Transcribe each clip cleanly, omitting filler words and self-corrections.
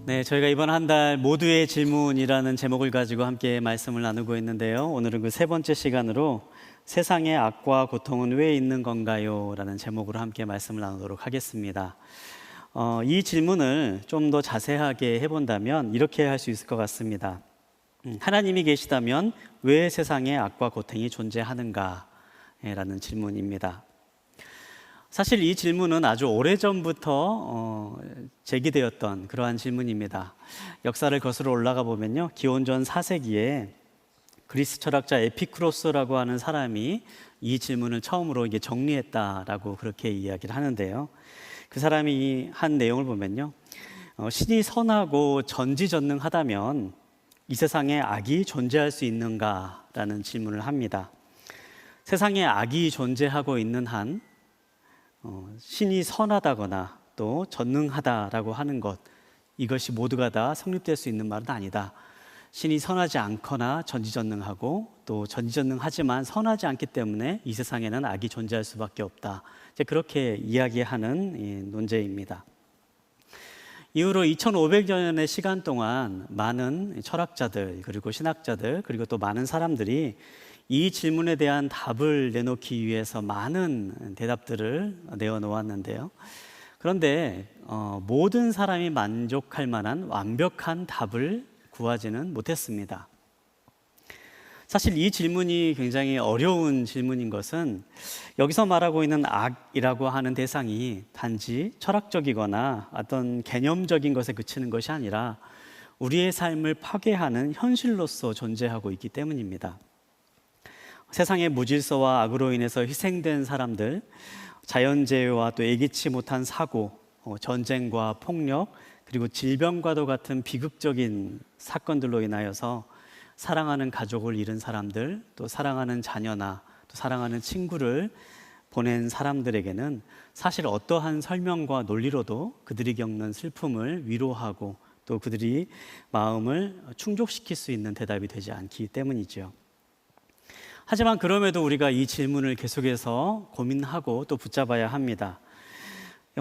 네, 저희가 이번 한 달 모두의 질문이라는 제목을 가지고 함께 말씀을 나누고 있는데요. 오늘은 그 세 번째 시간으로 세상의 악과 고통은 왜 있는 건가요? 라는 제목으로 함께 말씀을 나누도록 하겠습니다. 이 질문을 좀 더 자세하게 해본다면 이렇게 할 수 있을 것 같습니다. 하나님이 계시다면 왜 세상에 악과 고통이 존재하는가? 라는 질문입니다. 사실 이 질문은 아주 오래전부터 제기되었던 그러한 질문입니다. 역사를 거슬러 올라가 보면요, 기원전 4세기에 그리스 철학자 에피쿠로스라고 하는 사람이 이 질문을 처음으로 이게 정리했다라고 그렇게 이야기를 하는데요. 그 사람이 한 내용을 보면요, 신이 선하고 전지전능하다면 이 세상에 악이 존재할 수 있는가라는 질문을 합니다. 세상에 악이 존재하고 있는 한 신이 선하다거나 또 전능하다라고 하는 것, 이것이 모두가 다 성립될 수 있는 말은 아니다. 신이 선하지 않거나 전지전능하고 또 전지전능하지만 선하지 않기 때문에 이 세상에는 악이 존재할 수밖에 없다. 이제 그렇게 이야기하는 논제입니다. 이후로 2500년의 시간 동안 많은 철학자들 그리고 신학자들 그리고 또 많은 사람들이 이 질문에 대한 답을 내놓기 위해서 많은 대답들을 내어놓았는데요. 그런데 모든 사람이 만족할 만한 완벽한 답을 구하지는 못했습니다. 사실 이 질문이 굉장히 어려운 질문인 것은 여기서 말하고 있는 악이라고 하는 대상이 단지 철학적이거나 어떤 개념적인 것에 그치는 것이 아니라 우리의 삶을 파괴하는 현실로서 존재하고 있기 때문입니다. 세상의 무질서와 악으로 인해서 희생된 사람들, 자연재해와 또 예기치 못한 사고, 전쟁과 폭력, 그리고 질병과도 같은 비극적인 사건들로 인하여서 사랑하는 가족을 잃은 사람들, 또 사랑하는 자녀나 또 사랑하는 친구를 보낸 사람들에게는 사실 어떠한 설명과 논리로도 그들이 겪는 슬픔을 위로하고 또 그들이 마음을 충족시킬 수 있는 대답이 되지 않기 때문이죠. 하지만 그럼에도 우리가 이 질문을 계속해서 고민하고 또 붙잡아야 합니다.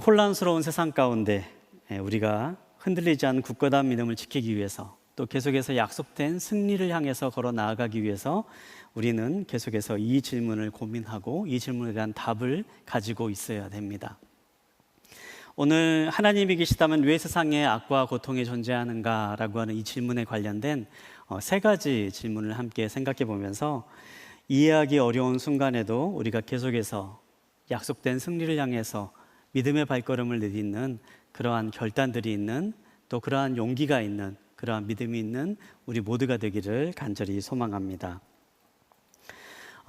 혼란스러운 세상 가운데 우리가 흔들리지 않은 굳건한 믿음을 지키기 위해서 또 계속해서 약속된 승리를 향해서 걸어 나아가기 위해서 우리는 계속해서 이 질문을 고민하고 이 질문에 대한 답을 가지고 있어야 됩니다. 오늘 하나님이 계시다면 왜 세상에 악과 고통이 존재하는가라고 하는 이 질문에 관련된 세 가지 질문을 함께 생각해 보면서 이해하기 어려운 순간에도 우리가 계속해서 약속된 승리를 향해서 믿음의 발걸음을 내딛는 그러한 결단들이 있는 또 그러한 용기가 있는 그러한 믿음이 있는 우리 모두가 되기를 간절히 소망합니다.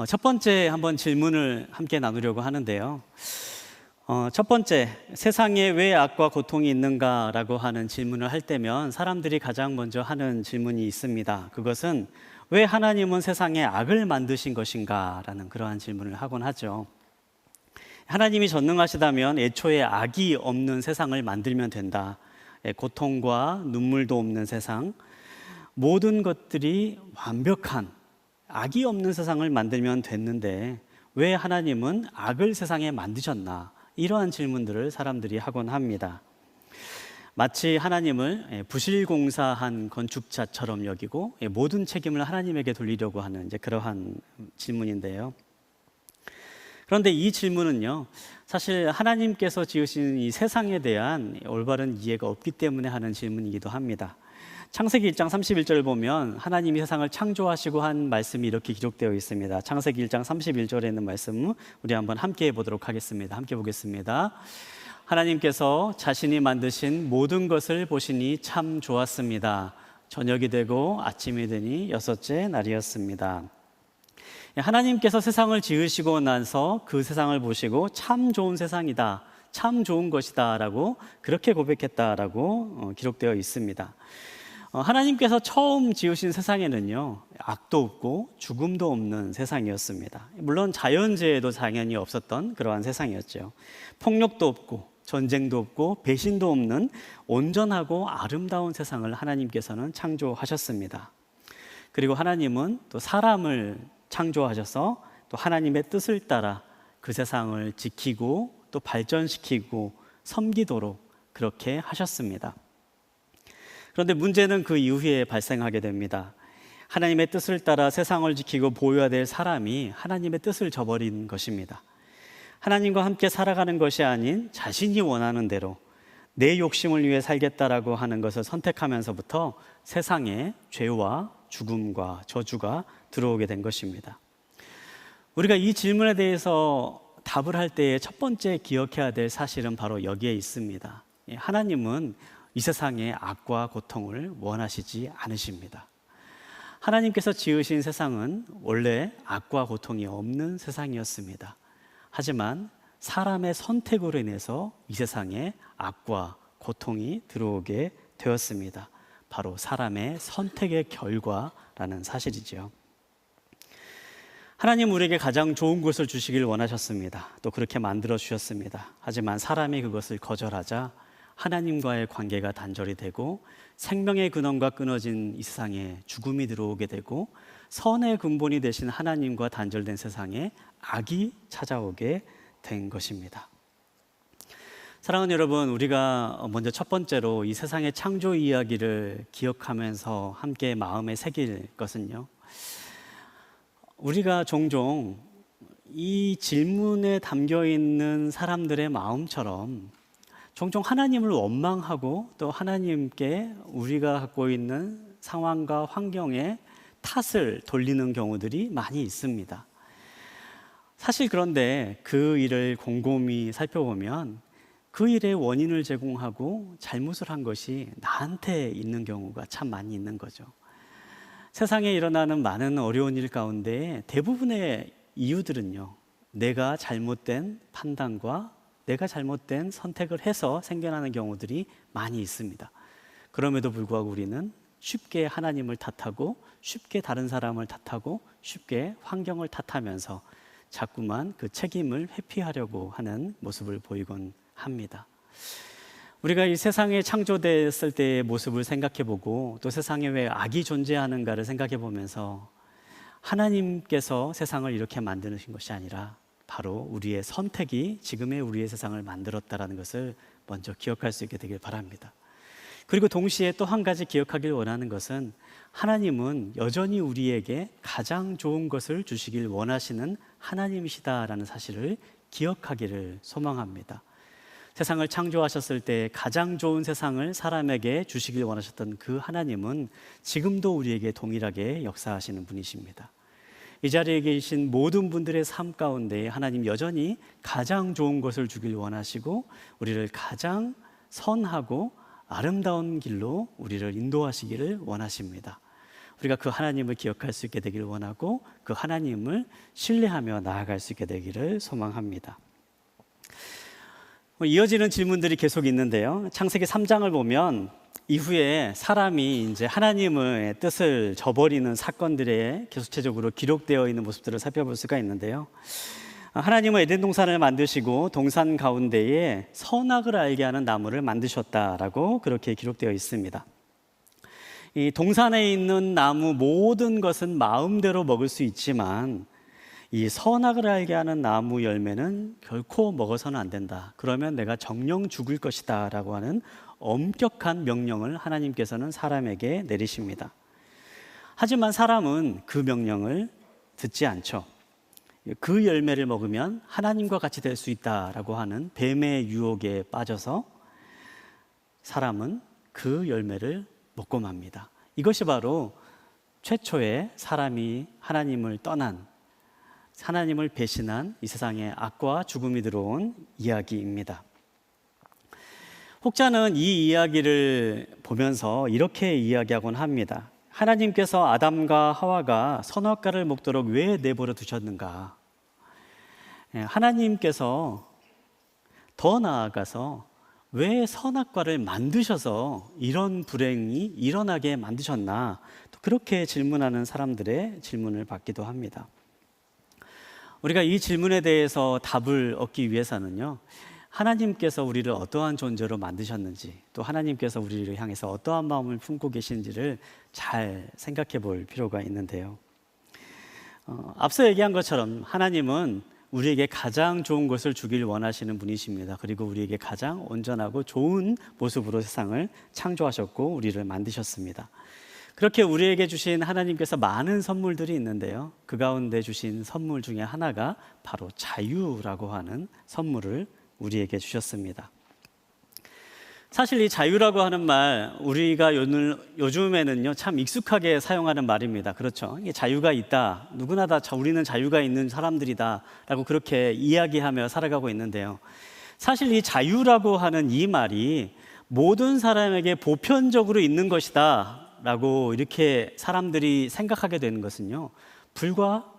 첫 번째 한번 질문을 함께 나누려고 하는데요. 첫 번째, 세상에 왜 악과 고통이 있는가라고 하는 질문을 할 때면 사람들이 가장 먼저 하는 질문이 있습니다. 그것은 왜 하나님은 세상에 악을 만드신 것인가? 라는 그러한 질문을 하곤 하죠. 하나님이 전능하시다면 애초에 악이 없는 세상을 만들면 된다. 고통과 눈물도 없는 세상, 모든 것들이 완벽한 악이 없는 세상을 만들면 됐는데 왜 하나님은 악을 세상에 만드셨나? 이러한 질문들을 사람들이 하곤 합니다. 마치 하나님을 부실공사한 건축자처럼 여기고 모든 책임을 하나님에게 돌리려고 하는 이제 그러한 질문인데요. 그런데 이 질문은요, 사실 하나님께서 지으신 이 세상에 대한 올바른 이해가 없기 때문에 하는 질문이기도 합니다. 창세기 1장 31절을 보면 하나님이 세상을 창조하시고 한 말씀이 이렇게 기록되어 있습니다. 창세기 1장 31절에 있는 말씀 우리 한번 함께 보도록 하겠습니다. 함께 보겠습니다. 하나님께서 자신이 만드신 모든 것을 보시니 참 좋았습니다. 저녁이 되고 아침이 되니 여섯째 날이었습니다. 하나님께서 세상을 지으시고 나서 그 세상을 보시고 참 좋은 세상이다, 참 좋은 것이다 라고 그렇게 고백했다라고 기록되어 있습니다. 하나님께서 처음 지으신 세상에는요, 악도 없고 죽음도 없는 세상이었습니다. 물론 자연재해도 당연히 없었던 그러한 세상이었죠. 폭력도 없고 전쟁도 없고 배신도 없는 온전하고 아름다운 세상을 하나님께서는 창조하셨습니다. 그리고 하나님은 또 사람을 창조하셔서 또 하나님의 뜻을 따라 그 세상을 지키고 또 발전시키고 섬기도록 그렇게 하셨습니다. 그런데 문제는 그 이후에 발생하게 됩니다. 하나님의 뜻을 따라 세상을 지키고 보호해야 될 사람이 하나님의 뜻을 저버린 것입니다. 하나님과 함께 살아가는 것이 아닌 자신이 원하는 대로 내 욕심을 위해 살겠다라고 하는 것을 선택하면서부터 세상에 죄와 죽음과 저주가 들어오게 된 것입니다. 우리가 이 질문에 대해서 답을 할 때에 첫 번째 기억해야 될 사실은 바로 여기에 있습니다. 하나님은 이 세상에 악과 고통을 원하시지 않으십니다. 하나님께서 지으신 세상은 원래 악과 고통이 없는 세상이었습니다. 하지만 사람의 선택으로 인해서 이 세상에 악과 고통이 들어오게 되었습니다. 바로 사람의 선택의 결과라는 사실이죠. 하나님 우리에게 가장 좋은 것을 주시길 원하셨습니다. 또 그렇게 만들어 주셨습니다. 하지만 사람이 그것을 거절하자 하나님과의 관계가 단절이 되고 생명의 근원과 끊어진 이 세상에 죽음이 들어오게 되고 선의 근본이 되신 하나님과 단절된 세상에 악이 찾아오게 된 것입니다. 사랑하는 여러분, 우리가 먼저 첫 번째로 이 세상의 창조 이야기를 기억하면서 함께 마음에 새길 것은요, 우리가 종종 이 질문에 담겨 있는 사람들의 마음처럼 종종 하나님을 원망하고 또 하나님께 우리가 갖고 있는 상황과 환경에 탓을 돌리는 경우들이 많이 있습니다. 사실 그런데 그 일을 곰곰이 살펴보면 그 일의 원인을 제공하고 잘못을 한 것이 나한테 있는 경우가 참 많이 있는 거죠. 세상에 일어나는 많은 어려운 일 가운데 대부분의 이유들은요, 내가 잘못된 판단과 내가 잘못된 선택을 해서 생겨나는 경우들이 많이 있습니다. 그럼에도 불구하고 우리는 쉽게 하나님을 탓하고 쉽게 다른 사람을 탓하고 쉽게 환경을 탓하면서 자꾸만 그 책임을 회피하려고 하는 모습을 보이곤 합니다. 우리가 이 세상에 창조됐을 때의 모습을 생각해보고 또 세상에 왜 악이 존재하는가를 생각해보면서 하나님께서 세상을 이렇게 만드신 것이 아니라 바로 우리의 선택이 지금의 우리의 세상을 만들었다는 것을 먼저 기억할 수 있게 되길 바랍니다. 그리고 동시에 또 한 가지 기억하길 원하는 것은 하나님은 여전히 우리에게 가장 좋은 것을 주시길 원하시는 하나님이시다라는 사실을 기억하기를 소망합니다. 세상을 창조하셨을 때 가장 좋은 세상을 사람에게 주시길 원하셨던 그 하나님은 지금도 우리에게 동일하게 역사하시는 분이십니다. 이 자리에 계신 모든 분들의 삶 가운데 하나님 여전히 가장 좋은 것을 주길 원하시고 우리를 가장 선하고 아름다운 길로 우리를 인도하시기를 원하십니다. 우리가 그 하나님을 기억할 수 있게 되기를 원하고 그 하나님을 신뢰하며 나아갈 수 있게 되기를 소망합니다. 이어지는 질문들이 계속 있는데요. 창세기 3장을 보면 이후에 사람이 이제 하나님의 뜻을 저버리는 사건들에 계속적으로 기록되어 있는 모습들을 살펴볼 수가 있는데요. 하나님은 에덴 동산을 만드시고 동산 가운데에 선악을 알게 하는 나무를 만드셨다라고 그렇게 기록되어 있습니다. 이 동산에 있는 나무 모든 것은 마음대로 먹을 수 있지만 이 선악을 알게 하는 나무 열매는 결코 먹어서는 안 된다. 그러면 내가 정령 죽을 것이다 라고 하는 엄격한 명령을 하나님께서는 사람에게 내리십니다. 하지만 사람은 그 명령을 듣지 않죠. 그 열매를 먹으면 하나님과 같이 될 수 있다라고 하는 뱀의 유혹에 빠져서 사람은 그 열매를 먹고 맙니다. 이것이 바로 최초의 사람이 하나님을 떠난, 하나님을 배신한 이 세상에 악과 죽음이 들어온 이야기입니다. 혹자는 이 이야기를 보면서 이렇게 이야기하곤 합니다. 하나님께서 아담과 하와가 선악과를 먹도록 왜 내버려 두셨는가? 하나님께서 더 나아가서 왜 선악과를 만드셔서 이런 불행이 일어나게 만드셨나? 또 그렇게 질문하는 사람들의 질문을 받기도 합니다. 우리가 이 질문에 대해서 답을 얻기 위해서는요, 하나님께서 우리를 어떠한 존재로 만드셨는지, 또 하나님께서 우리를 향해서 어떠한 마음을 품고 계신지를 잘 생각해 볼 필요가 있는데요. 앞서 얘기한 것처럼 하나님은 우리에게 가장 좋은 것을 주길 원하시는 분이십니다. 그리고 우리에게 가장 온전하고 좋은 모습으로 세상을 창조하셨고 우리를 만드셨습니다. 그렇게 우리에게 주신 하나님께서 많은 선물들이 있는데요, 그 가운데 주신 선물 중에 하나가 바로 자유라고 하는 선물을 우리에게 주셨습니다. 사실 이 자유라고 하는 말, 우리가 요즘에는요 참 익숙하게 사용하는 말입니다. 그렇죠? 이게 자유가 있다, 누구나 다 우리는 자유가 있는 사람들이다 라고 그렇게 이야기하며 살아가고 있는데요, 사실 이 자유라고 하는 이 말이 모든 사람에게 보편적으로 있는 것이다 라고 이렇게 사람들이 생각하게 되는 것은요, 불과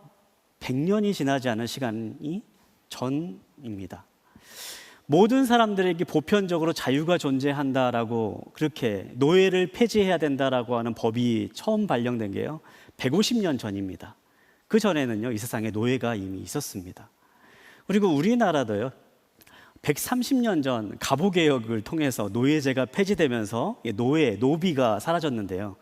100년이 지나지 않은 시간이 전입니다. 모든 사람들에게 보편적으로 자유가 존재한다라고, 그렇게 노예를 폐지해야 된다라고 하는 법이 처음 발령된 게요 150년 전입니다. 그 전에는요 이 세상에 노예가 이미 있었습니다. 그리고 우리나라도요 130년 전 갑오개혁을 통해서 노예제가 폐지되면서 노비가 사라졌는데요,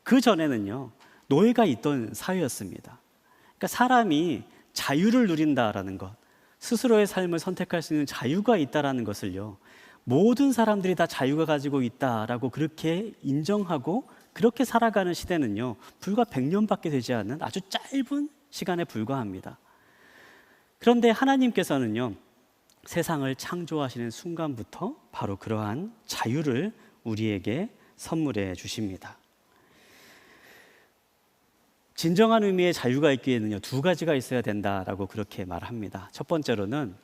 그 전에는요 노예가 있던 사회였습니다. 그러니까 사람이 자유를 누린다라는 것, 스스로의 삶을 선택할 수 있는 자유가 있다라는 것을요 모든 사람들이 다 자유가 가지고 있다라고 그렇게 인정하고 그렇게 살아가는 시대는요 불과 100년밖에 되지 않는 아주 짧은 시간에 불과합니다. 그런데 하나님께서는요 세상을 창조하시는 순간부터 바로 그러한 자유를 우리에게 선물해 주십니다. 진정한 의미의 자유가 있기에는요 두 가지가 있어야 된다라고 그렇게 말합니다. 첫 번째로는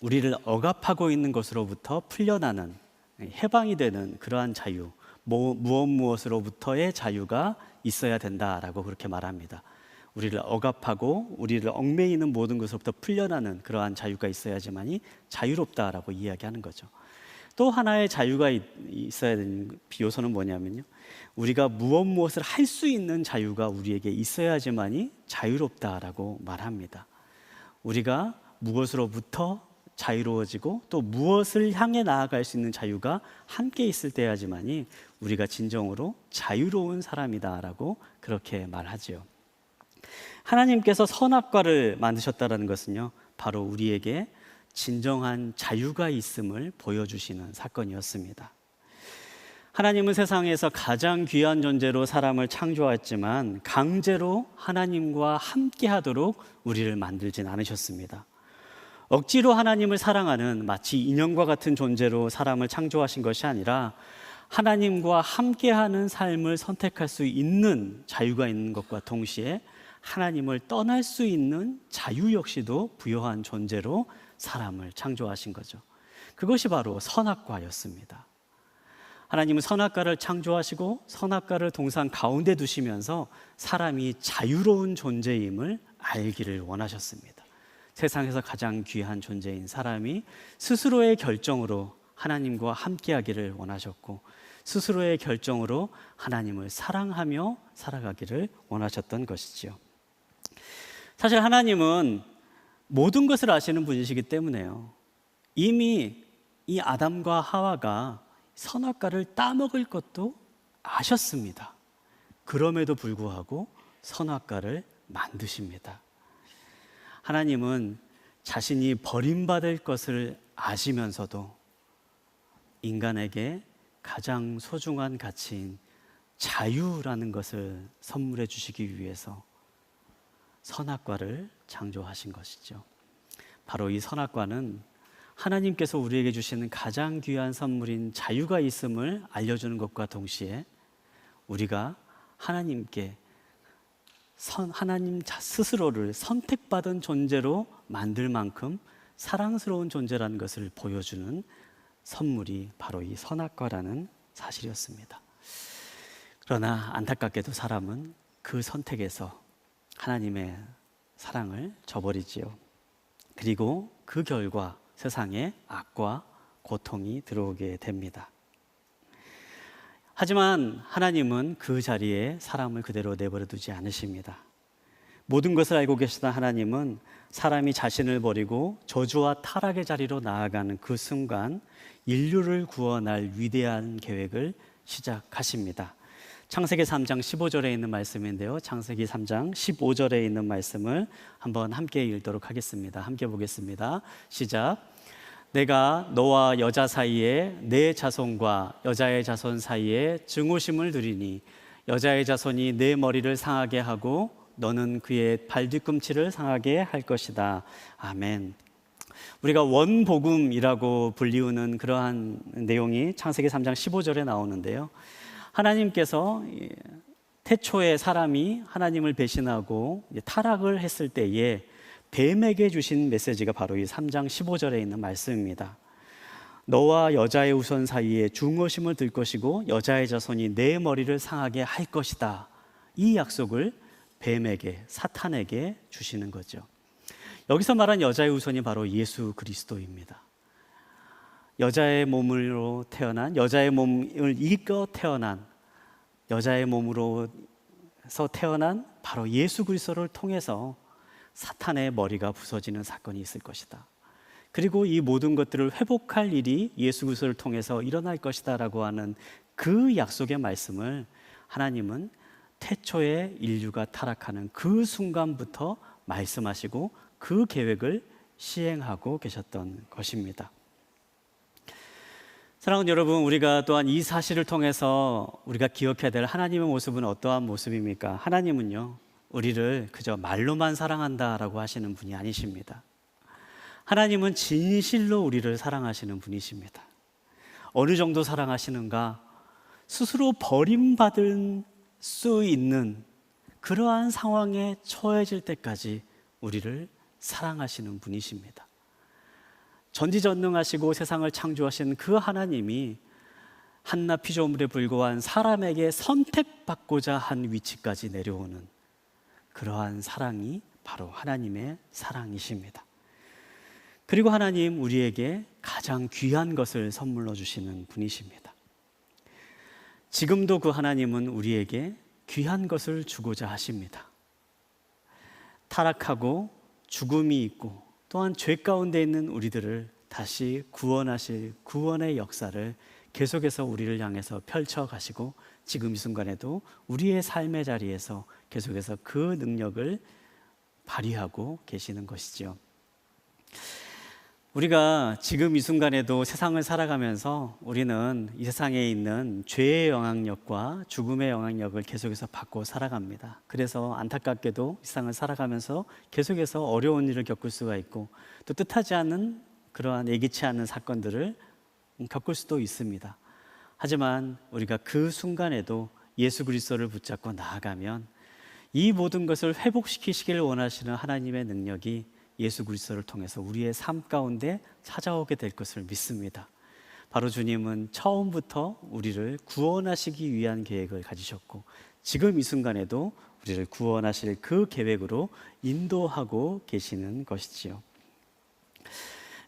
우리를 억압하고 있는 것으로부터 풀려나는, 해방이 되는 그러한 자유, 무엇으로부터의 자유가 있어야 된다라고 그렇게 말합니다. 우리를 억압하고 우리를 얽매이는 모든 것으로부터 풀려나는 그러한 자유가 있어야지만이 자유롭다라고 이야기하는 거죠. 또 하나의 자유가 있어야 되는 비요소는 뭐냐면요, 우리가 무엇을 할 수 있는 자유가 우리에게 있어야지만이 자유롭다라고 말합니다. 우리가 무엇으로부터 자유로워지고 또 무엇을 향해 나아갈 수 있는 자유가 함께 있을 때야지만이 우리가 진정으로 자유로운 사람이다라고 그렇게 말하지요. 하나님께서 선악과를 만드셨다는 것은요 바로 우리에게 진정한 자유가 있음을 보여주시는 사건이었습니다. 하나님은 세상에서 가장 귀한 존재로 사람을 창조했지만 강제로 하나님과 함께 하도록 우리를 만들진 않으셨습니다. 억지로 하나님을 사랑하는 마치 인형과 같은 존재로 사람을 창조하신 것이 아니라 하나님과 함께하는 삶을 선택할 수 있는 자유가 있는 것과 동시에 하나님을 떠날 수 있는 자유 역시도 부여한 존재로 사람을 창조하신 거죠. 그것이 바로 선악과였습니다. 하나님은 선악과를 창조하시고 선악과를 동산 가운데 두시면서 사람이 자유로운 존재임을 알기를 원하셨습니다. 세상에서 가장 귀한 존재인 사람이 스스로의 결정으로 하나님과 함께하기를 원하셨고 스스로의 결정으로 하나님을 사랑하며 살아가기를 원하셨던 것이지요. 사실 하나님은 모든 것을 아시는 분이시기 때문에요, 이미 이 아담과 하와가 선악과를 따먹을 것도 아셨습니다. 그럼에도 불구하고 선악과를 만드십니다. 하나님은 자신이 버림받을 것을 아시면서도 인간에게 가장 소중한 가치인 자유라는 것을 선물해 주시기 위해서 선악과를 창조하신 것이죠. 바로 이 선악과는 하나님께서 우리에게 주시는 가장 귀한 선물인 자유가 있음을 알려주는 것과 동시에 우리가 하나님께 하나님 스스로를 선택받은 존재로 만들 만큼 사랑스러운 존재라는 것을 보여주는 선물이 바로 이 선악과라는 사실이었습니다. 그러나 안타깝게도 사람은 그 선택에서 하나님의 사랑을 저버리지요. 그리고 그 결과 세상에 악과 고통이 들어오게 됩니다. 하지만 하나님은 그 자리에 사람을 그대로 내버려 두지 않으십니다. 모든 것을 알고 계시던 하나님은 사람이 자신을 버리고 저주와 타락의 자리로 나아가는 그 순간 인류를 구원할 위대한 계획을 시작하십니다. 창세기 3장 15절에 있는 말씀인데요. 창세기 3장 15절에 있는 말씀을 한번 함께 읽도록 하겠습니다. 함께 보겠습니다. 시작. 내가 너와 여자 사이에 내 자손과 여자의 자손 사이에 증오심을 두리니 여자의 자손이 내 머리를 상하게 하고 너는 그의 발뒤꿈치를 상하게 할 것이다. 아멘. 우리가 원복음이라고 불리우는 그러한 내용이 창세기 3장 15절에 나오는데요. 하나님께서 태초에 사람이 하나님을 배신하고 타락을 했을 때에 뱀에게 주신 메시지가 바로 이 3장 15절에 있는 말씀입니다. 너와 여자의 우선 사이에 중어심을 들 것이고 여자의 자손이 내 머리를 상하게 할 것이다. 이 약속을 뱀에게, 사탄에게 주시는 거죠. 여기서 말한 여자의 우선이 바로 예수 그리스도입니다. 여자의 몸으로 태어난, 여자의 몸을 이끌어 태어난, 여자의 몸으로서 태어난 바로 예수 그리스도를 통해서 사탄의 머리가 부서지는 사건이 있을 것이다. 그리고 이 모든 것들을 회복할 일이 예수 그리스도를 통해서 일어날 것이다 라고 하는 그 약속의 말씀을 하나님은 태초에 인류가 타락하는 그 순간부터 말씀하시고 그 계획을 시행하고 계셨던 것입니다. 사랑하는 여러분, 우리가 또한 이 사실을 통해서 우리가 기억해야 될 하나님의 모습은 어떠한 모습입니까? 하나님은요, 우리를 그저 말로만 사랑한다라고 하시는 분이 아니십니다. 하나님은 진실로 우리를 사랑하시는 분이십니다. 어느 정도 사랑하시는가? 스스로 버림받을 수 있는 그러한 상황에 처해질 때까지 우리를 사랑하시는 분이십니다. 전지전능하시고 세상을 창조하신 그 하나님이 한낱 피조물에 불과한 사람에게 선택받고자 한 위치까지 내려오는 그러한 사랑이 바로 하나님의 사랑이십니다. 그리고 하나님 우리에게 가장 귀한 것을 선물로 주시는 분이십니다. 지금도 그 하나님은 우리에게 귀한 것을 주고자 하십니다. 타락하고 죽음이 있고 또한 죄 가운데 있는 우리들을 다시 구원하실 구원의 역사를 계속해서 우리를 향해서 펼쳐가시고 지금 이 순간에도 우리의 삶의 자리에서 계속해서 그 능력을 발휘하고 계시는 것이죠. 우리가 지금 이 순간에도 세상을 살아가면서 우리는 이 세상에 있는 죄의 영향력과 죽음의 영향력을 계속해서 받고 살아갑니다. 그래서 안타깝게도 이 세상을 살아가면서 계속해서 어려운 일을 겪을 수가 있고 또 뜻하지 않은 그러한 예기치 않은 사건들을 겪을 수도 있습니다. 하지만 우리가 그 순간에도 예수 그리스도를 붙잡고 나아가면 이 모든 것을 회복시키시기를 원하시는 하나님의 능력이 예수 그리스도를 통해서 우리의 삶 가운데 찾아오게 될 것을 믿습니다. 바로 주님은 처음부터 우리를 구원하시기 위한 계획을 가지셨고 지금 이 순간에도 우리를 구원하실 그 계획으로 인도하고 계시는 것이지요.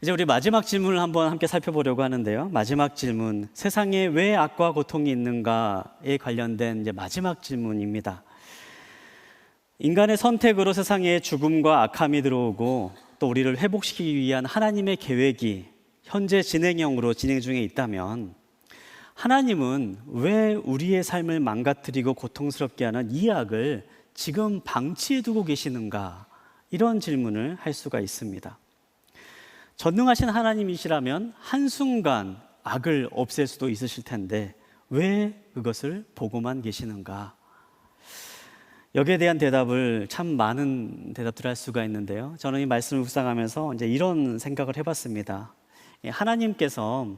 이제 우리 마지막 질문을 한번 함께 살펴보려고 하는데요. 마지막 질문, 세상에 왜 악과 고통이 있는가에 관련된 이제 마지막 질문입니다. 인간의 선택으로 세상에 죽음과 악함이 들어오고 또 우리를 회복시키기 위한 하나님의 계획이 현재 진행형으로 진행 중에 있다면 하나님은 왜 우리의 삶을 망가뜨리고 고통스럽게 하는 이 악을 지금 방치해두고 계시는가? 이런 질문을 할 수가 있습니다. 전능하신 하나님이시라면 한순간 악을 없앨 수도 있으실 텐데 왜 그것을 보고만 계시는가? 여기에 대한 대답을 참 많은 대답들을 할 수가 있는데요. 저는 이 말씀을 묵상하면서 이제 이런 생각을 해봤습니다. 하나님께서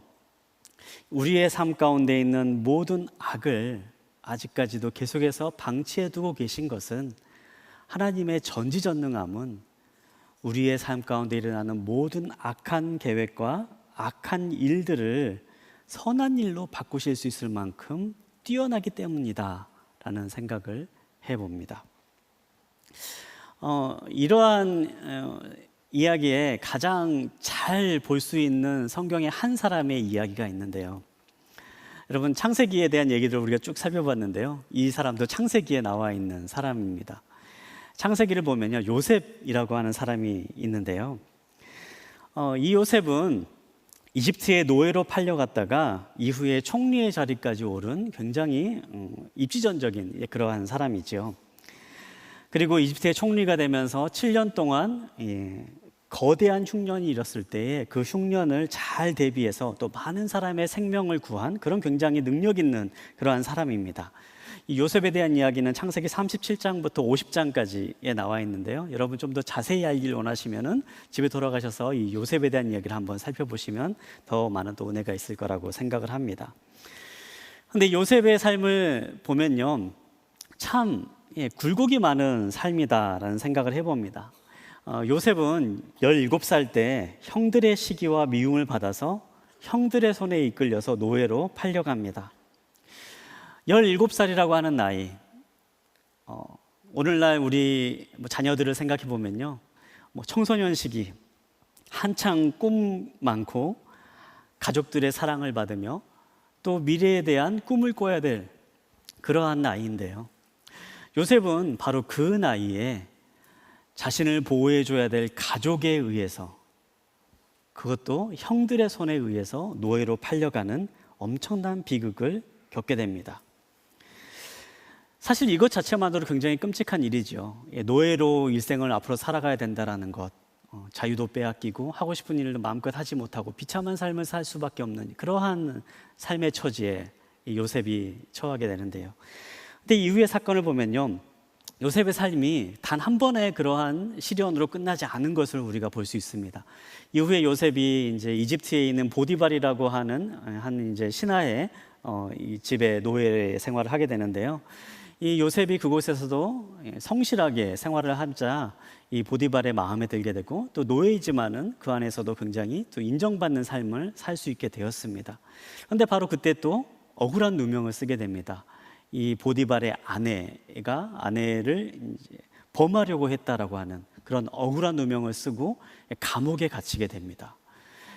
우리의 삶 가운데 있는 모든 악을 아직까지도 계속해서 방치해두고 계신 것은 하나님의 전지전능함은 우리의 삶 가운데 일어나는 모든 악한 계획과 악한 일들을 선한 일로 바꾸실 수 있을 만큼 뛰어나기 때문이다 라는 생각을 해봅니다. 이러한 이야기에 가장 잘 볼 수 있는 성경의 한 사람의 이야기가 있는데요. 여러분, 창세기에 대한 얘기를 우리가 쭉 살펴봤는데요. 이 사람도 창세기에 나와 있는 사람입니다. 창세기를 보면요, 요셉이라고 하는 사람이 있는데요. 이 요셉은 이집트의 노예로 팔려갔다가 이후에 총리의 자리까지 오른 굉장히 입지전적인 그러한 사람이죠. 그리고 이집트의 총리가 되면서 7년 동안 거대한 흉년이 일었을 때에 그 흉년을 잘 대비해서 또 많은 사람의 생명을 구한 그런 굉장히 능력 있는 그러한 사람입니다. 이 요셉에 대한 이야기는 창세기 37장부터 50장까지에 나와 있는데요. 여러분 좀 더 자세히 알기를 원하시면은 집에 돌아가셔서 이 요셉에 대한 이야기를 한번 살펴보시면 더 많은 또 은혜가 있을 거라고 생각을 합니다. 근데 요셉의 삶을 보면요, 참 굴곡이 많은 삶이다라는 생각을 해봅니다. 요셉은 17살 때 형들의 시기와 미움을 받아서 형들의 손에 이끌려서 노예로 팔려갑니다. 17살이라고 하는 나이, 오늘날 우리 자녀들을 생각해 보면요, 청소년 시기, 한창 꿈 많고 가족들의 사랑을 받으며 또 미래에 대한 꿈을 꿔야 될 그러한 나이인데요, 요셉은 바로 그 나이에 자신을 보호해 줘야 될 가족에 의해서, 그것도 형들의 손에 의해서 노예로 팔려가는 엄청난 비극을 겪게 됩니다. 사실 이것 자체만으로 굉장히 끔찍한 일이죠. 노예로 일생을 앞으로 살아가야 된다는 것, 자유도 빼앗기고 하고 싶은 일을 마음껏 하지 못하고 비참한 삶을 살 수밖에 없는 그러한 삶의 처지에 요셉이 처하게 되는데요. 근데 이후의 사건을 보면요, 요셉의 삶이 단 한 번의 그러한 시련으로 끝나지 않은 것을 우리가 볼 수 있습니다. 이후에 요셉이 이제 이집트에 있는 보디발이라고 하는 한 이제 신하의 이 집에 노예 생활을 하게 되는데요. 이 요셉이 그곳에서도 성실하게 생활을 하자 이 보디발의 마음에 들게 되고, 또 노예이지만은 그 안에서도 굉장히 또 인정받는 삶을 살 수 있게 되었습니다. 그런데 바로 그때 또 억울한 누명을 쓰게 됩니다. 이 보디발의 아내가 아내를 이제 범하려고 했다라고 하는 그런 억울한 누명을 쓰고 감옥에 갇히게 됩니다.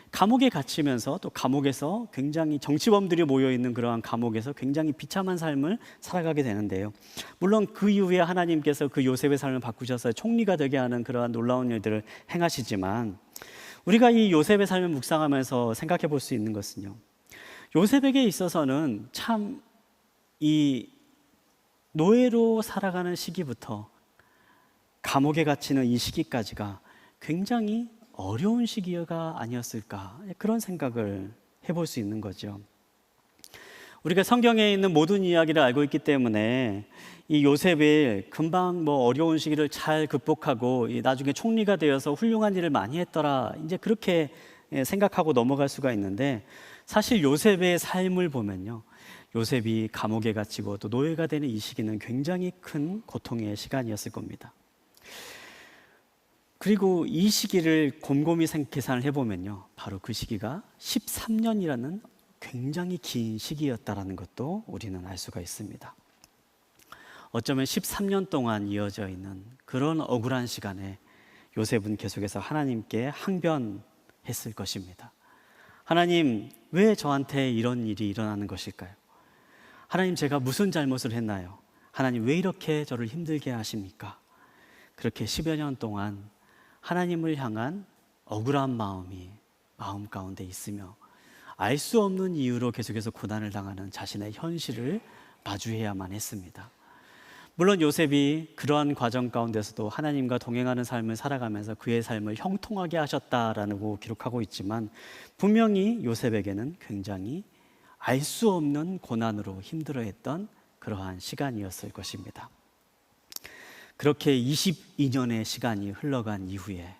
감옥에 갇히면서 또 감옥에서 굉장히 정치범들이 모여있는 그러한 감옥에서 굉장히 비참한 삶을 살아가게 되는데요. 물론 그 이후에 하나님께서 그 요셉의 삶을 바꾸셔서 총리가 되게 하는 그러한 놀라운 일들을 행하시지만, 우리가 이 요셉의 삶을 묵상하면서 생각해 볼 수 있는 것은요, 요셉에게 있어서는 참 이 노예로 살아가는 시기부터 감옥에 갇히는 이 시기까지가 굉장히 어려운 시기가 아니었을까, 그런 생각을 해볼 수 있는 거죠. 우리가 성경에 있는 모든 이야기를 알고 있기 때문에 이 요셉이 금방 어려운 시기를 잘 극복하고 나중에 총리가 되어서 훌륭한 일을 많이 했더라, 이제 그렇게 생각하고 넘어갈 수가 있는데, 사실 요셉의 삶을 보면요, 요셉이 감옥에 갇히고 또 노예가 되는 이 시기는 굉장히 큰 고통의 시간이었을 겁니다. 그리고 이 시기를 곰곰이 계산을 해보면요, 바로 그 시기가 13년이라는 굉장히 긴 시기였다는 것도 우리는 알 수가 있습니다. 어쩌면 13년 동안 이어져 있는 그런 억울한 시간에 요셉은 계속해서 하나님께 항변했을 것입니다. 하나님, 왜 저한테 이런 일이 일어나는 것일까요? 하나님, 제가 무슨 잘못을 했나요? 하나님, 왜 이렇게 저를 힘들게 하십니까? 그렇게 10여 년 동안 하나님을 향한 억울한 마음이 마음 가운데 있으며 알 수 없는 이유로 계속해서 고난을 당하는 자신의 현실을 마주해야만 했습니다. 물론 요셉이 그러한 과정 가운데서도 하나님과 동행하는 삶을 살아가면서 그의 삶을 형통하게 하셨다라고 기록하고 있지만, 분명히 요셉에게는 굉장히 알 수 없는 고난으로 힘들어했던 그러한 시간이었을 것입니다. 그렇게 22년의 시간이 흘러간 이후에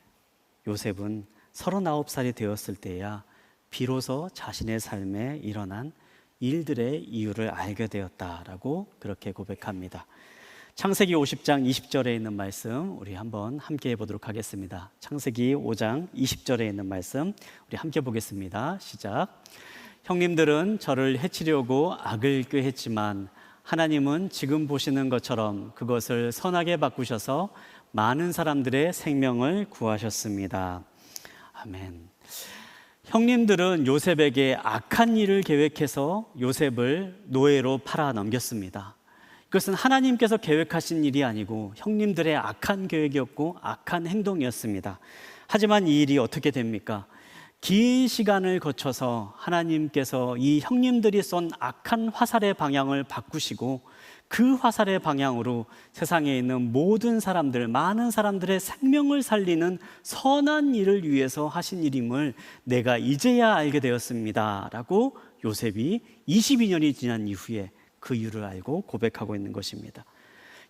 요셉은 39살이 되었을 때야 비로소 자신의 삶에 일어난 일들의 이유를 알게 되었다라고 그렇게 고백합니다. 창세기 50장 20절에 있는 말씀 우리 한번 함께 해보도록 하겠습니다. 창세기 5장 20절에 있는 말씀 우리 함께 보겠습니다. 시작. 형님들은 저를 해치려고 악을 꾀했지만 하나님은 지금 보시는 것처럼 그것을 선하게 바꾸셔서 많은 사람들의 생명을 구하셨습니다. 아멘. 형님들은 요셉에게 악한 일을 계획해서 요셉을 노예로 팔아 넘겼습니다. 그것은 하나님께서 계획하신 일이 아니고 형님들의 악한 계획이었고 악한 행동이었습니다. 하지만 이 일이 어떻게 됩니까? 긴 시간을 거쳐서 하나님께서 이 형님들이 쏜 악한 화살의 방향을 바꾸시고 그 화살의 방향으로 세상에 있는 모든 사람들, 많은 사람들의 생명을 살리는 선한 일을 위해서 하신 일임을 내가 이제야 알게 되었습니다 라고 요셉이 22년이 지난 이후에 그 이유를 알고 고백하고 있는 것입니다.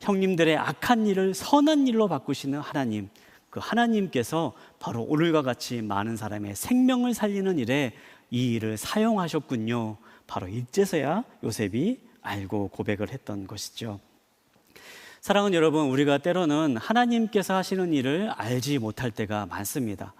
형님들의 악한 일을 선한 일로 바꾸시는 하나님, 그 하나님께서 바로 오늘과 같이 많은 사람의 생명을 살리는 일에 이 일을 사용하셨군요. 바로 이제서야 요셉이 알고 고백을 했던 것이죠. 사랑하는 여러분, 우리가 때로는 하나님께서 하시는 일을 알지 못할 때가 많습니다.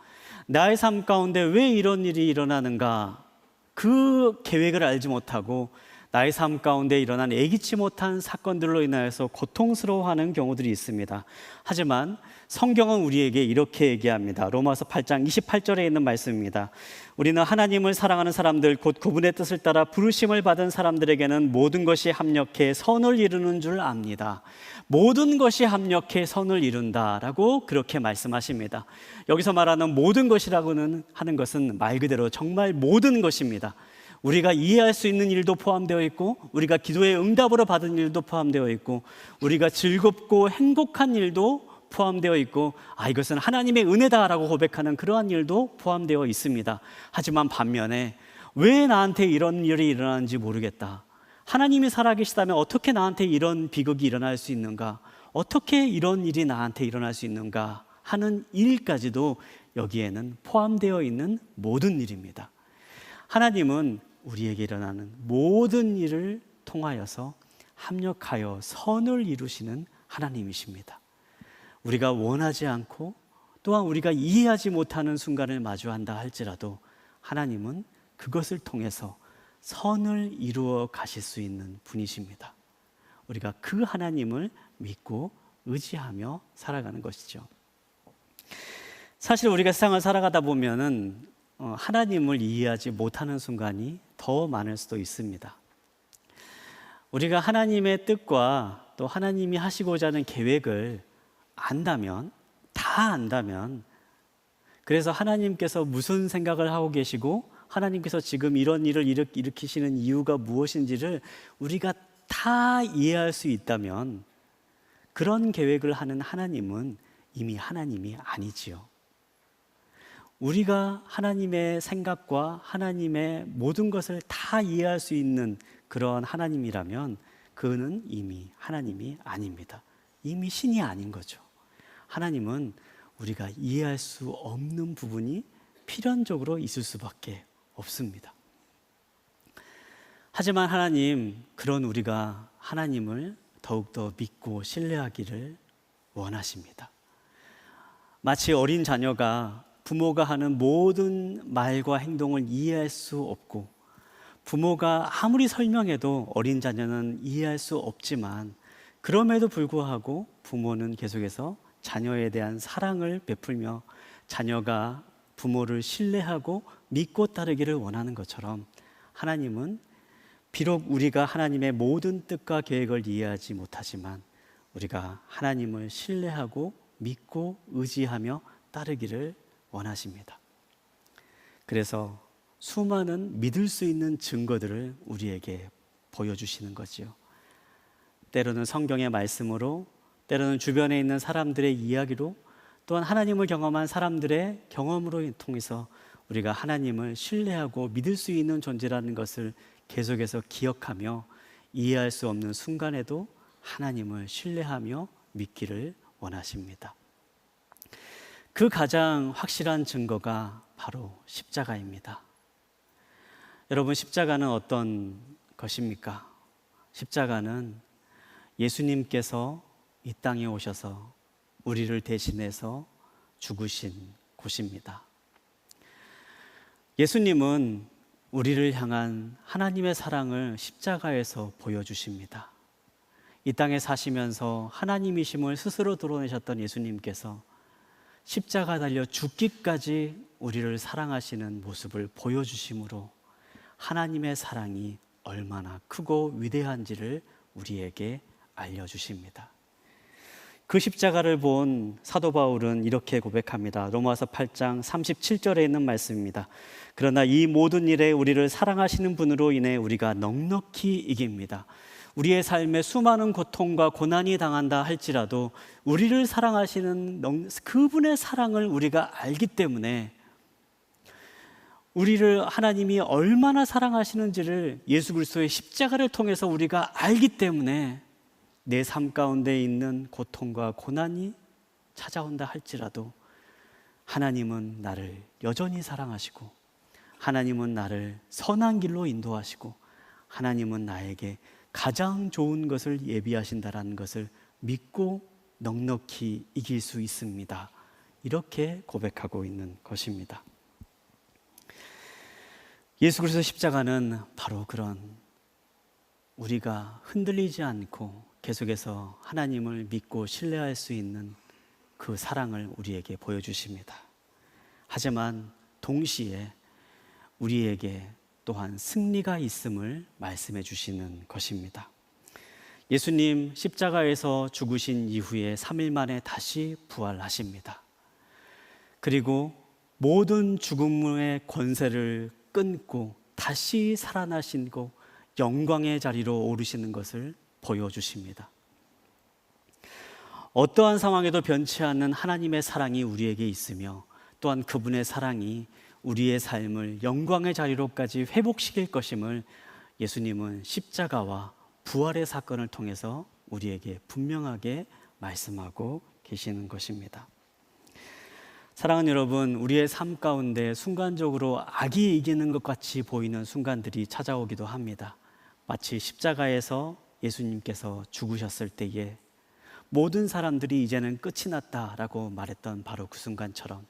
나의 삶 가운데 왜 이런 일이 일어나는가, 그 계획을 알지 못하고 나의 삶 가운데 일어난 예기치 못한 사건들로 인하여서 고통스러워하는 경우들이 있습니다. 하지만 성경은 우리에게 이렇게 얘기합니다. 로마서 8장 28절에 있는 말씀입니다. 우리는 하나님을 사랑하는 사람들, 곧 그분의 뜻을 따라 부르심을 받은 사람들에게는 모든 것이 합력해 선을 이루는 줄 압니다. 모든 것이 합력해 선을 이룬다라고 그렇게 말씀하십니다. 여기서 말하는 모든 것이라고는 하는 것은 말 그대로 정말 모든 것입니다. 우리가 이해할 수 있는 일도 포함되어 있고, 우리가 기도의 응답으로 받은 일도 포함되어 있고, 우리가 즐겁고 행복한 일도 포함되어 있고, 이것은 하나님의 은혜다라고 고백하는 그러한 일도 포함되어 있습니다. 하지만 반면에 왜 나한테 이런 일이 일어나는지 모르겠다, 하나님이 살아계시다면 어떻게 나한테 이런 비극이 일어날 수 있는가, 어떻게 이런 일이 나한테 일어날 수 있는가 하는 일까지도 여기에는 포함되어 있는 모든 일입니다. 하나님은 우리에게 일어나는 모든 일을 통하여서 합력하여 선을 이루시는 하나님이십니다. 우리가 원하지 않고 또한 우리가 이해하지 못하는 순간을 마주한다 할지라도 하나님은 그것을 통해서 선을 이루어 가실 수 있는 분이십니다. 우리가 그 하나님을 믿고 의지하며 살아가는 것이죠. 사실 우리가 세상을 살아가다 보면은 하나님을 이해하지 못하는 순간이 더 많을 수도 있습니다. 우리가 하나님의 뜻과 또 하나님이 하시고자 하는 계획을 안다면, 다 안다면, 그래서 하나님께서 무슨 생각을 하고 계시고 하나님께서 지금 이런 일을 일으키시는 이유가 무엇인지를 우리가 다 이해할 수 있다면, 그런 계획을 하는 하나님은 이미 하나님이 아니지요. 우리가 하나님의 생각과 하나님의 모든 것을 다 이해할 수 있는 그런 하나님이라면 그는 이미 하나님이 아닙니다. 이미 신이 아닌 거죠. 하나님은 우리가 이해할 수 없는 부분이 필연적으로 있을 수밖에 없습니다. 하지만 하나님, 그런 우리가 하나님을 더욱더 믿고 신뢰하기를 원하십니다. 마치 어린 자녀가 부모가 하는 모든 말과 행동을 이해할 수 없고, 부모가 아무리 설명해도 어린 자녀는 이해할 수 없지만, 그럼에도 불구하고 부모는 계속해서 자녀에 대한 사랑을 베풀며 자녀가 부모를 신뢰하고 믿고 따르기를 원하는 것처럼, 하나님은 비록 우리가 하나님의 모든 뜻과 계획을 이해하지 못하지만 우리가 하나님을 신뢰하고 믿고 의지하며 따르기를 원하십니다. 그래서 수많은 믿을 수 있는 증거들을 우리에게 보여주시는 거지요. 때로는 성경의 말씀으로, 때로는 주변에 있는 사람들의 이야기로, 또한 하나님을 경험한 사람들의 경험으로 통해서 우리가 하나님을 신뢰하고 믿을 수 있는 존재라는 것을 계속해서 기억하며 이해할 수 없는 순간에도 하나님을 신뢰하며 믿기를 원하십니다. 그 가장 확실한 증거가 바로 십자가입니다. 여러분, 십자가는 어떤 것입니까? 십자가는 예수님께서 이 땅에 오셔서 우리를 대신해서 죽으신 곳입니다. 예수님은 우리를 향한 하나님의 사랑을 십자가에서 보여주십니다. 이 땅에 사시면서 하나님이심을 스스로 드러내셨던 예수님께서 십자가 달려 죽기까지 우리를 사랑하시는 모습을 보여주심으로 하나님의 사랑이 얼마나 크고 위대한지를 우리에게 알려주십니다. 그 십자가를 본 사도 바울은 이렇게 고백합니다. 로마서 8장 37절에 있는 말씀입니다. 그러나 이 모든 일에 우리를 사랑하시는 분으로 인해 우리가 넉넉히 이깁니다. 우리의 삶에 수많은 고통과 고난이 당한다 할지라도 우리를 사랑하시는 그분의 사랑을 우리가 알기 때문에, 우리를 하나님이 얼마나 사랑하시는지를 예수 그리스도의 십자가를 통해서 우리가 알기 때문에, 내 삶 가운데 있는 고통과 고난이 찾아온다 할지라도 하나님은 나를 여전히 사랑하시고, 하나님은 나를 선한 길로 인도하시고, 하나님은 나에게 가장 좋은 것을 예비하신다라는 것을 믿고 넉넉히 이길 수 있습니다. 이렇게 고백하고 있는 것입니다. 예수 그리스도 십자가는 바로 그런 우리가 흔들리지 않고 계속해서 하나님을 믿고 신뢰할 수 있는 그 사랑을 우리에게 보여주십니다. 하지만 동시에 우리에게 또한 승리가 있음을 말씀해 주시는 것입니다. 예수님 십자가에서 죽으신 이후에 3일 만에 다시 부활하십니다. 그리고 모든 죽음의 권세를 끊고 다시 살아나시고 영광의 자리로 오르시는 것을 보여주십니다. 어떠한 상황에도 변치 않는 하나님의 사랑이 우리에게 있으며, 또한 그분의 사랑이 우리의 삶을 영광의 자리로까지 회복시킬 것임을 예수님은 십자가와 부활의 사건을 통해서 우리에게 분명하게 말씀하고 계시는 것입니다. 사랑하는 여러분, 우리의 삶 가운데 순간적으로 악이 이기는 것 같이 보이는 순간들이 찾아오기도 합니다. 마치 십자가에서 예수님께서 죽으셨을 때에 모든 사람들이 이제는 끝이 났다라고 말했던 바로 그 순간처럼,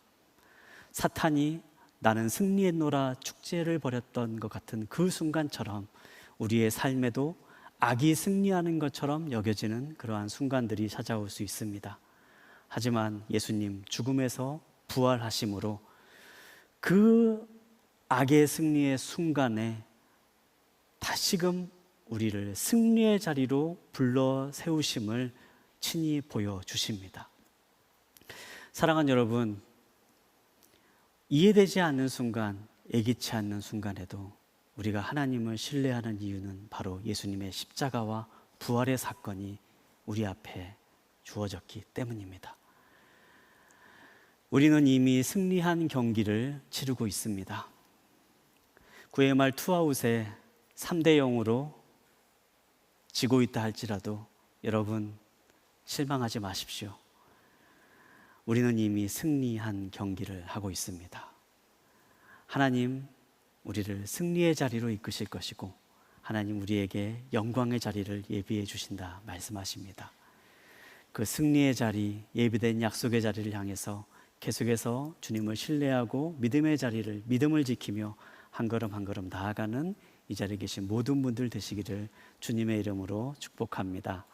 사탄이 나는 승리했노라 축제를 벌였던 것 같은 그 순간처럼 우리의 삶에도 악이 승리하는 것처럼 여겨지는 그러한 순간들이 찾아올 수 있습니다. 하지만 예수님 죽음에서 부활하심으로 그 악의 승리의 순간에 다시금 우리를 승리의 자리로 불러 세우심을 친히 보여주십니다. 사랑하는 여러분, 이해되지 않는 순간, 예기치 않는 순간에도 우리가 하나님을 신뢰하는 이유는 바로 예수님의 십자가와 부활의 사건이 우리 앞에 주어졌기 때문입니다. 우리는 이미 승리한 경기를 치르고 있습니다. 9회 말 투아웃에 3대 0으로 지고 있다 할지라도 여러분 실망하지 마십시오. 우리는 이미 승리한 경기를 하고 있습니다. 하나님 우리를 승리의 자리로 이끄실 것이고, 하나님 우리에게 영광의 자리를 예비해 주신다 말씀하십니다. 그 승리의 자리, 예비된 약속의 자리를 향해서 계속해서 주님을 신뢰하고 믿음을 지키며 한 걸음 한 걸음 나아가는 이 자리에 계신 모든 분들 되시기를 주님의 이름으로 축복합니다.